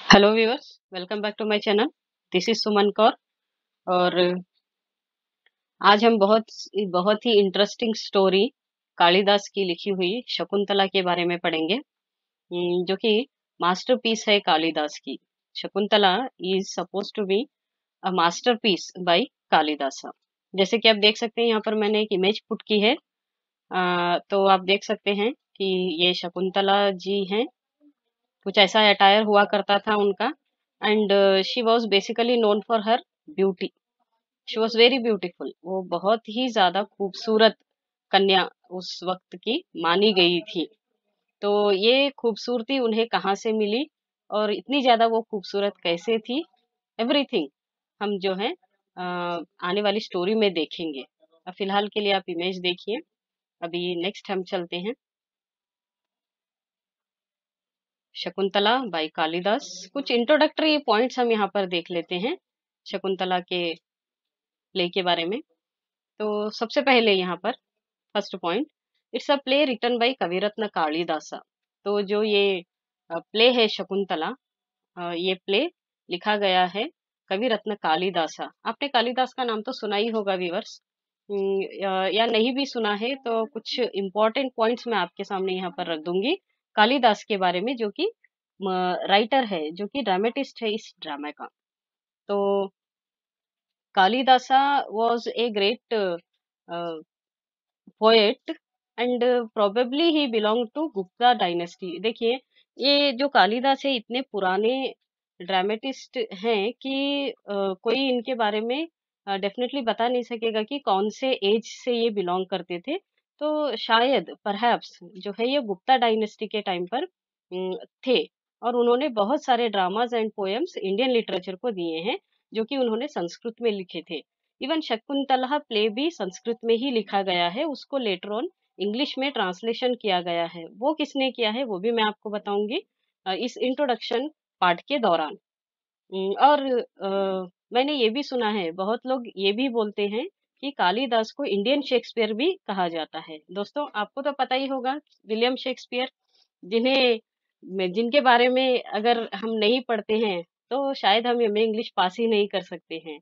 Hello viewers, welcome back to my channel. This is Suman Kaur. और आज हम बहुत बहुत ही इंटरेस्टिंग स्टोरी कालिदास की लिखी हुई शकुंतला के बारे में पढ़ेंगे, जो कि मास्टरपीस है कालिदास की। Shakuntala is suppose to be a masterpiece by Kalidas. जैसे कि आप देख सकते हैं, यहाँ पर मैंने एक इमेज पुट की है। तो आप देख सकते हैं कि ये शकुंतला जी हैं। कुछ ऐसा अटायर हुआ करता था उनका। And she was basically known for her beauty. She was very beautiful. वो बहुत ही ज्यादा खूबसूरत कन्या उस वक्त की मानी गई थी। तो ये खूबसूरती उन्हें कहाँ से मिली और इतनी ज्यादा वो खूबसूरत कैसे थी, एवरीथिंग हम जो है आने वाली स्टोरी में देखेंगे। अब फिलहाल के लिए आप इमेज देखिए। अभी नेक्स्ट हम चलते हैं। शकुंतला बाय कालिदास। कुछ इंट्रोडक्टरी पॉइंट्स हम यहाँ पर देख लेते हैं शकुंतला के प्ले के बारे में। तो सबसे पहले यहाँ पर first point, it's a play written by Kaviratna Kalidasa. तो जो ये प्ले है शकुंतला, ये प्ले लिखा गया है कविरत्न कालिदासा। आपने कालिदास का नाम तो सुना ही होगा व्यूअर्स। या नहीं भी सुना है तो कुछ इम्पोर्टेंट पॉइंट्स मैं आपके सामने यहाँ पर रख दूंगी कालिदास के बारे में, जो कि राइटर है, जो कि ड्रामेटिस्ट है इस ड्रामा का। तो Kalidasa was a great poet and probably he belonged to Gupta dynasty. देखिए, ये जो कालिदास है इतने पुराने ड्रामेटिस्ट हैं कि कोई इनके बारे में डेफिनेटली बता नहीं सकेगा कि कौन से एज से ये बिलोंग करते थे। तो शायद परहैप्स जो है ये गुप्ता डायनेस्टी के टाइम पर थे। और उन्होंने बहुत सारे dramas and poems Indian literature को दिए हैं, जो कि उन्होंने संस्कृत में लिखे थे। इवन शकुंतला प्ले भी संस्कृत में ही लिखा गया है, उसको लेटर ऑन इंग्लिश में ट्रांसलेशन किया गया है। वो किसने किया है वो भी मैं आपको बताऊंगी इस इंट्रोडक्शन पार्ट के दौरान। और मैंने ये भी सुना है, बहुत लोग ये भी बोलते हैं कि कालिदास को इंडियन शेक्सपियर भी कहा जाता है। दोस्तों, आपको तो पता ही होगा विलियम शेक्सपियर, जिन्हें जिनके बारे में अगर हम नहीं पढ़ते हैं तो शायद हम एमए इंग्लिश पास ही नहीं कर सकते हैं।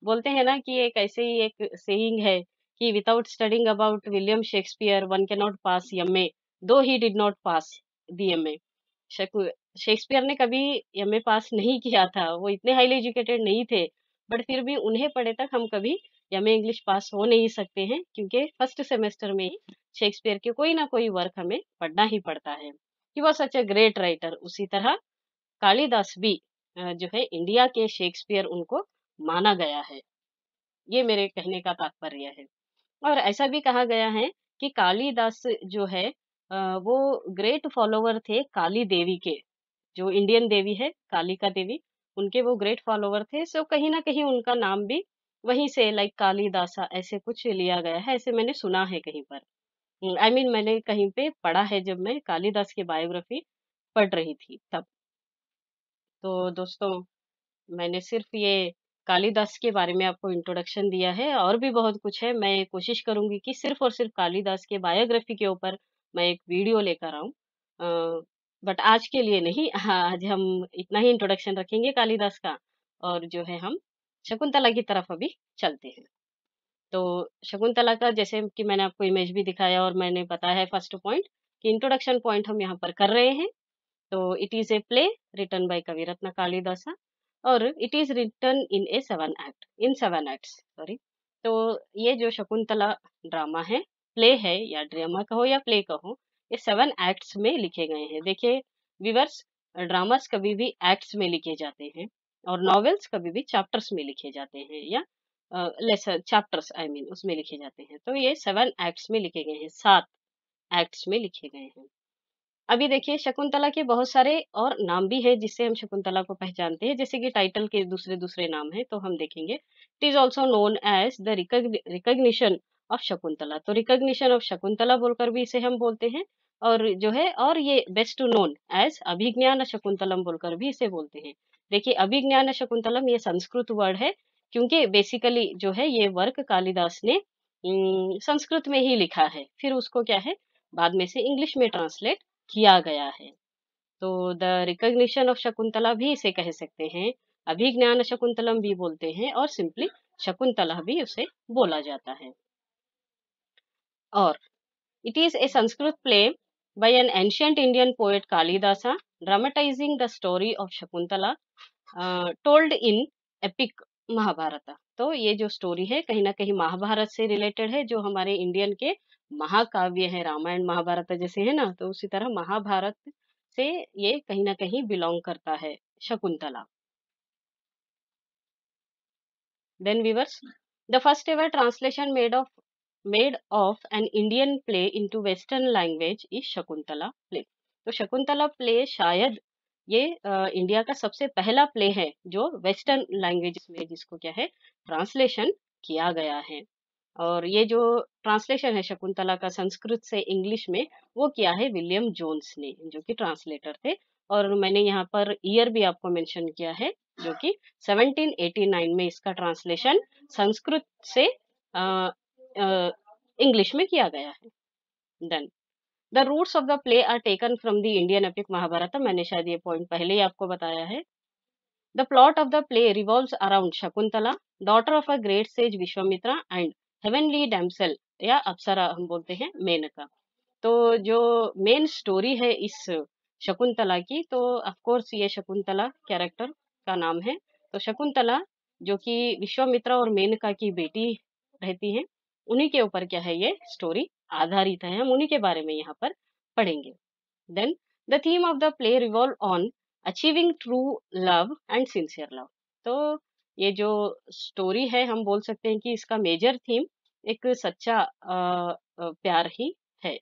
बोलते हैं ना कि एक ऐसे ही एक सेइंग है कि without studying about William Shakespeare one can not pass MA, though he did not pass the MA. Shakespeare ने कभी एमए पास नहीं किया था, वो इतने हाईली एजुकेटेड नहीं थे। बट फिर भी उन्हें पढ़े तक हम कभी एमए इंग्लिश पास हो नहीं सकते हैं, क्योंकि फर्स्ट सेमेस्टर में ही शेक्सपियर के कोई ना कोई वर्क हमें पढ़ना ही पड़ता है। He was such a great writer. उसी तरह कालिदास भी जो है इंडिया के शेक्सपियर उनको माना गया है। ये मेरे कहने का तात्पर्य है। और ऐसा भी कहा गया है कि कालिदास जो है वो ग्रेट फॉलोवर थे काली देवी के। जो इंडियन देवी है कालिका देवी, उनके वो ग्रेट फॉलोवर थे। सो कहीं ना कहीं उनका नाम भी वहीं से लाइक कालिदासा ऐसे कुछ लिया गया है, ऐसे मैंने सुना है कहीं पर। मैंने कहीं पे पढ़ा है जब मैं कालिदास की बायोग्राफी पढ़ रही थी तब। तो दोस्तों, मैंने सिर्फ ये कालिदास के बारे में आपको इंट्रोडक्शन दिया है, और भी बहुत कुछ है। मैं कोशिश करूंगी कि सिर्फ और सिर्फ कालिदास के बायोग्राफी के ऊपर मैं एक वीडियो लेकर आऊं। बट आज के लिए नहीं। आज हम इतना ही इंट्रोडक्शन रखेंगे कालिदास का, और जो है हम शकुंतला की तरफ अभी चलते हैं। तो शकुंतला का जैसे कि मैंने आपको इमेज भी दिखाया और मैंने बताया है फर्स्ट पॉइंट कि इंट्रोडक्शन पॉइंट हम यहाँ पर कर रहे हैं। तो it is a play written by Kaviratna Kalidasa, और it is written in a 7 act, in 7 acts, sorry. तो ये जो शकुंतला ड्रामा है, प्ले है या ड्रामा कहो या प्ले कहो, ये 7 एक्ट्स में लिखे गए हैं। देखिए विवर्स, ड्रामास कभी भी एक्ट्स में लिखे जाते हैं और नॉवेल्स कभी भी चैप्टर्स में लिखे जाते हैं, या लेसर चैप्टर्स उसमें लिखे जाते हैं। तो ये 7 एक्ट्स में लिखे गए हैं, 7 एक्ट्स में लिखे गए हैं। अभी देखिए शकुंतला के बहुत सारे और नाम भी है जिससे हम शकुंतला को पहचानते हैं, जैसे कि टाइटल के दूसरे दूसरे नाम है तो हम देखेंगे। It is also known as the recognition of Shakuntala. तो रिकग्निशन ऑफ शकुंतला बोलकर भी इसे हम बोलते हैं। और जो है, और ये बेस्ट टू नोन एज अभिज्ञान शकुंतलम बोलकर भी इसे बोलते हैं। देखिए अभिज्ञान शकुंतलम ये संस्कृत वर्ड है, क्योंकि बेसिकली जो है ये वर्क कालिदास ने संस्कृत में ही लिखा है, फिर उसको क्या है बाद में से इंग्लिश में ट्रांसलेट किया गया है। तो द रिकॉग्निशन ऑफ शकुंतला भी इसे कह सकते हैं, अभिज्ञान शकुंतलम भी बोलते हैं, और सिंपली शकुंतला भी उसे बोला जाता है। और it is a Sanskrit play by an ancient Indian poet Kalidasa, dramatizing the story of Shakuntala, told in epic Mahabharat. तो ये जो स्टोरी है कहीं ना कहीं महाभारत से रिलेटेड है, जो हमारे इंडियन के महाकाव्य है, रामायण महाभारत जैसे है ना, तो उसी तरह महाभारत से ये कहीं ना कहीं बिलोंग करता है Shakuntala. Then viewers, the first ever translation made of an Indian play into Western language is Shakuntala play। तो शकुंतला प्ले शायद ये इंडिया का सबसे पहला प्ले है जो वेस्टर्न लैंग्वेज में जिसको क्या है ट्रांसलेशन किया गया है। और ये जो ट्रांसलेशन है शकुंतला का संस्कृत से इंग्लिश में, वो किया है विलियम जोन्स ने, जो कि ट्रांसलेटर थे। और मैंने यहाँ पर ईयर भी आपको मेंशन किया है, जो कि 1789 में इसका ट्रांसलेशन संस्कृत से इंग्लिश में किया गया है। Then the roots of the play are taken from the Indian epic Mahabharata. मैंने शायद ये पॉइंट पहले ही आपको बताया है। The plot of the play revolves around Shakuntala, daughter of a great sage Vishwamitra, and heavenly damsel या अप्सरा हम बोलते हैं मेनका। तो जो मेन स्टोरी है इस शकुंतला की, तो ऑफ कोर्स ये शकुंतला कैरेक्टर का नाम है। तो शकुंतला जो कि विश्वामित्रा और मेनका की बेटी रहती हैं, उन्हीं के ऊपर क्या है ये स्टोरी आधारित है। हम उन्हीं के बारे में यहाँ पर पढ़ेंगे। Then the theme of the play revolve on achieving true love and sincere love. तो ये जो स्टोरी है हम बोल सकते हैं कि इसका मेजर थीम एक सच्चा प्यार ही है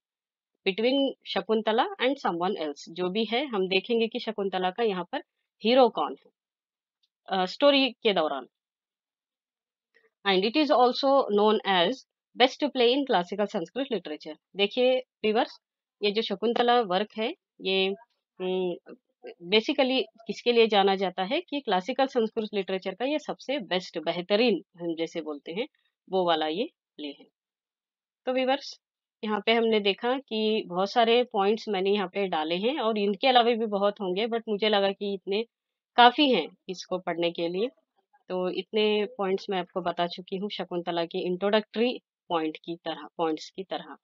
between Shakuntala and someone else. जो भी है हम देखेंगे कि शकुंतला का यहाँ पर हीरो कौन है स्टोरी के दौरान। And it is also known as best play in classical Sanskrit literature. देखिए व्यूअर्स, ये जो शकुंतला वर्क है ये बेसिकली किसके लिए जाना जाता है कि क्लासिकल संस्कृत लिटरेचर का ये सबसे बेस्ट बेहतरीन हम जैसे बोलते हैं वो वाला ये प्ले है। तो व्यूअर्स, यहाँ पे हमने देखा कि बहुत सारे पॉइंट्स मैंने यहाँ पे डाले हैं, और इनके अलावा भी बहुत होंगे, बट मुझे लगा कि इतने काफी हैं इसको पढ़ने के लिए। तो इतने पॉइंट्स मैं आपको बता चुकी हूँ शकुंतला के इंट्रोडक्टरी पॉइंट्स की तरह।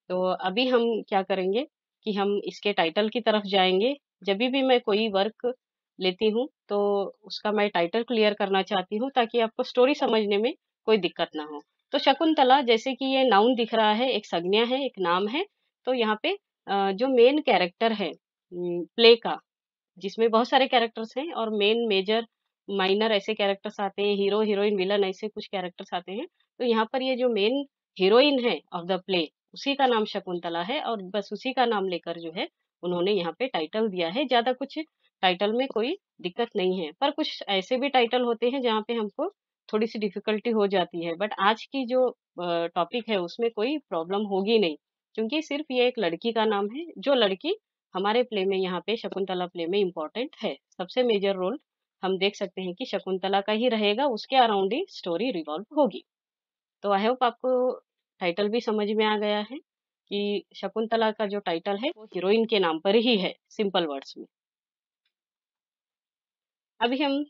तो अभी हम क्या करेंगे कि हम इसके टाइटल की तरफ जाएंगे। जब भी मैं कोई वर्क लेती हूँ तो उसका मैं टाइटल क्लियर करना चाहती हूँ, ताकि आपको स्टोरी समझने में कोई दिक्कत ना हो। तो शकुंतला जैसे कि ये नाउन दिख रहा है, एक संज्ञा है, एक नाम है। तो यहाँ पे जो मेन कैरेक्टर है प्ले का, जिसमें बहुत सारे कैरेक्टर्स हैं और मेन मेजर माइनर ऐसे कैरेक्टर्स आते हैं, हीरो हीरोइन विलन ऐसे कुछ कैरेक्टर्स आते हैं। तो यहाँ पर ये जो मेन हीरोइन है ऑफ द प्ले, उसी का नाम शकुंतला है, और बस उसी का नाम लेकर जो है उन्होंने यहाँ पे टाइटल दिया है। ज्यादा कुछ टाइटल में कोई दिक्कत नहीं है, पर कुछ ऐसे भी टाइटल होते हैं जहाँ पे हमको थोड़ी सी डिफिकल्टी हो जाती है, बट आज की जो टॉपिक है उसमें कोई प्रॉब्लम होगी नहीं, क्योंकि सिर्फ ये एक लड़की का नाम है, जो लड़की हमारे प्ले में यहाँ पे शकुंतला प्ले में इम्पोर्टेंट है। सबसे मेजर रोल हम देख सकते हैं कि शकुंतला का ही रहेगा, उसके अराउंड ही स्टोरी रिवॉल्व होगी। तो आई होप आपको टाइटल भी समझ में आ गया है कि शकुंतला का जो टाइटल है वो हीरोइन के नाम पर ही है, सिंपल वर्ड्स में। अभी हम